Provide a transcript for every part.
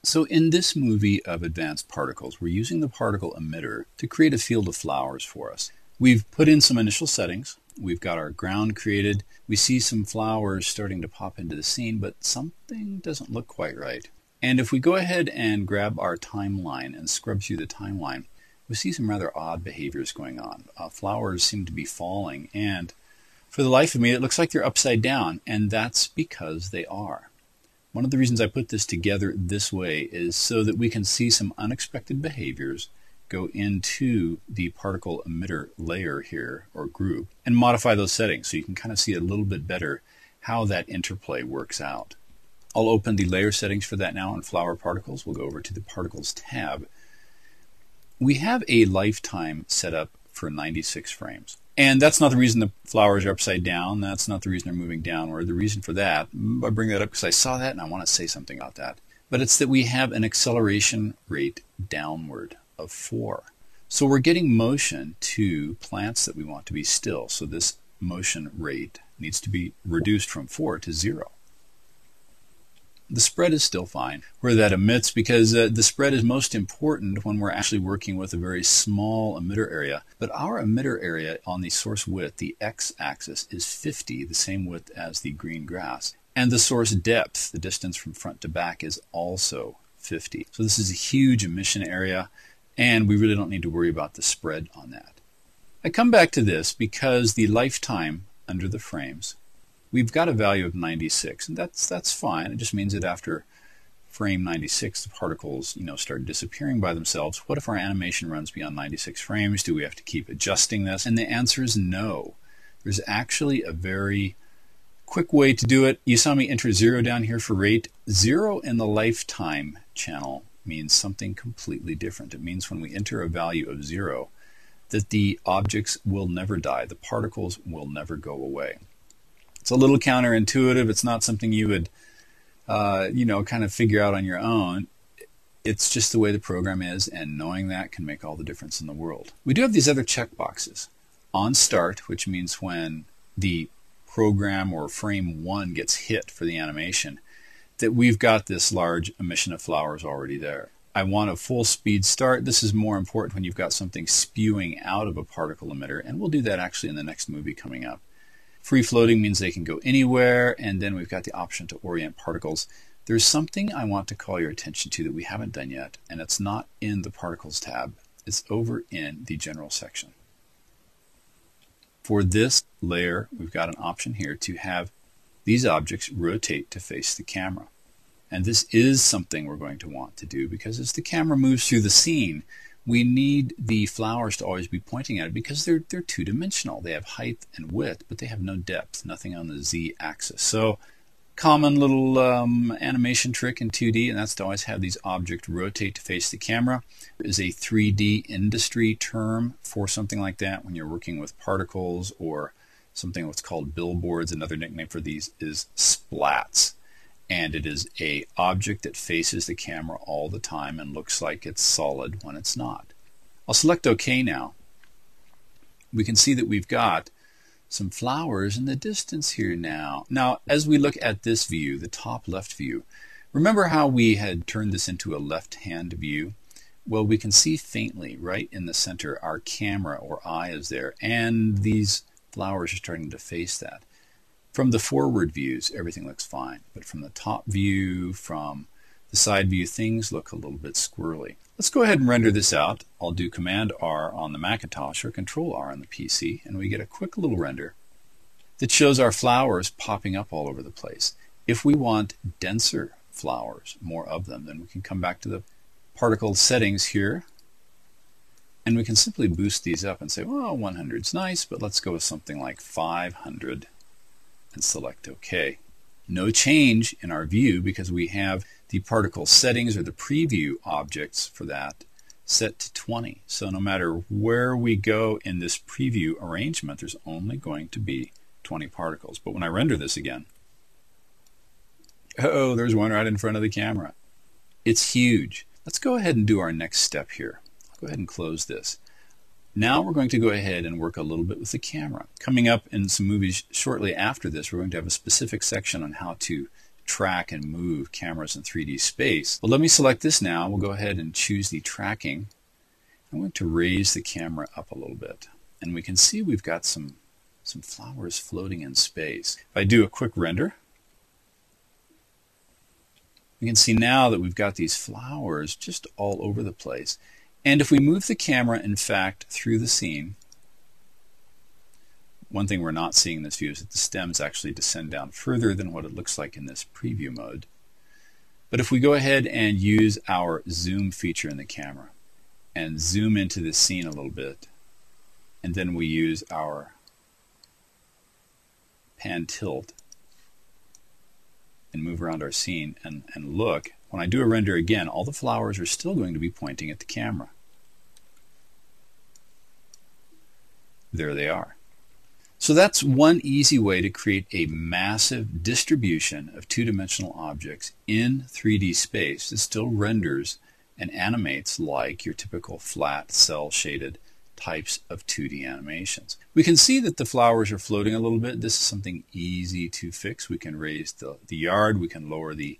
So in this movie of advanced particles, we're using the particle emitter to create a field of flowers for us. We've put in some initial settings. We've got our ground created. We see some flowers starting to pop into the scene, but something doesn't look quite right. And if we go ahead and grab our timeline and scrub through the timeline, we see some rather odd behaviors going on. Flowers seem to be falling, and for the life of me, it looks like they're upside down, and that's because they are. One of the reasons I put this together this way is so that we can see some unexpected behaviors go into the particle emitter layer here, or group, and modify those settings so you can kind of see a little bit better how that interplay works out. I'll open the layer settings for that now in Flower Particles. We'll go over to the Particles tab. We have a lifetime set up for 96 frames. And that's not the reason the flowers are upside down. That's not the reason they're moving downward. The reason for that, I bring that up because I saw that and I want to say something about that. But it's that we have an acceleration rate downward of 4. So we're getting motion to plants that we want to be still. So this motion rate needs to be reduced from 4 to 0. The spread is still fine where that emits, because the spread is most important when we're actually working with a very small emitter area. But our emitter area on the source width, the x-axis, is 50, the same width as the green grass. And the source depth, the distance from front to back, is also 50. So this is a huge emission area, and we really don't need to worry about the spread on that. I come back to this because the lifetime under the frames, we've got a value of 96, and that's fine. It just means that after frame 96, the particles, start disappearing by themselves. What if our animation runs beyond 96 frames? Do we have to keep adjusting this? And the answer is no. There's actually a very quick way to do it. You saw me enter 0 down here for rate. 0 in the lifetime channel means something completely different. It means when we enter a value of 0, that the objects will never die. The particles will never go away. It's a little counterintuitive. It's not something you would, kind of figure out on your own. It's just the way the program is, and knowing that can make all the difference in the world. We do have these other checkboxes. On start, which means when the program or frame 1 gets hit for the animation, that we've got this large emission of flowers already there. I want a full speed start. This is more important when you've got something spewing out of a particle emitter, and we'll do that actually in the next movie coming up. Free floating means they can go anywhere, and then we've got the option to orient particles. There's something I want to call your attention to that we haven't done yet, and it's not in the Particles tab. It's over in the General section. For this layer, we've got an option here to have these objects rotate to face the camera. And this is something we're going to want to do, because as the camera moves through the scene, we need the flowers to always be pointing at it, because they're two-dimensional. They have height and width, but they have no depth, nothing on the z-axis. So common little animation trick in 2D, and that's to always have these objects rotate to face the camera. There is a 3D industry term for something like that when you're working with particles or something what's called billboards. Another nickname for these is splats. And it is an object that faces the camera all the time and looks like it's solid when it's not. I'll select OK now. We can see that we've got some flowers in the distance here now. Now, as we look at this view, the top left view, remember how we had turned this into a left-hand view? Well, we can see faintly right in the center our camera or eye is there, and these flowers are starting to face that. From the forward views, everything looks fine, but from the top view, from the side view, things look a little bit squirrely. Let's go ahead and render this out. I'll do Command R on the Macintosh or Control R on the PC, and we get a quick little render that shows our flowers popping up all over the place. If we want denser flowers, more of them, then we can come back to the particle settings here, and we can simply boost these up and say, well, 100 is nice, but let's go with something like 500. And select OK. No change in our view because we have the particle settings or the preview objects for that set to 20. So no matter where we go in this preview arrangement, there's only going to be 20 particles. But when I render this again, oh, there's one right in front of the camera. It's huge. Let's go ahead and do our next step here. I'll go ahead and close this. Now we're going to go ahead and work a little bit with the camera. Coming up in some movies shortly after this, we're going to have a specific section on how to track and move cameras in 3D space. But let me select this now. We'll go ahead and choose the tracking. I'm going to raise the camera up a little bit. And we can see we've got some flowers floating in space. If I do a quick render, we can see now that we've got these flowers just all over the place. And if we move the camera, in fact, through the scene, one thing we're not seeing in this view is that the stems actually descend down further than what it looks like in this preview mode. But if we go ahead and use our zoom feature in the camera and zoom into this scene a little bit, and then we use our pan tilt and move around our scene and look, when I do a render again, all the flowers are still going to be pointing at the camera. There they are. So that's one easy way to create a massive distribution of two-dimensional objects in 3D space that still renders and animates like your typical flat, cel-shaded types of 2D animations. We can see that the flowers are floating a little bit. This is something easy to fix. We can raise the yard, we can lower the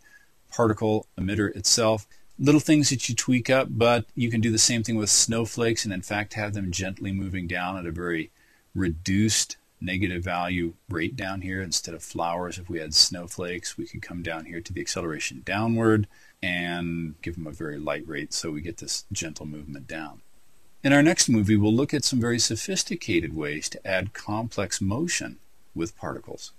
particle emitter itself. Little things that you tweak up, but you can do the same thing with snowflakes and in fact have them gently moving down at a very reduced negative value rate down here. Instead of flowers, if we had snowflakes, we could come down here to the acceleration downward and give them a very light rate so we get this gentle movement down. In our next movie, we'll look at some very sophisticated ways to add complex motion with particles.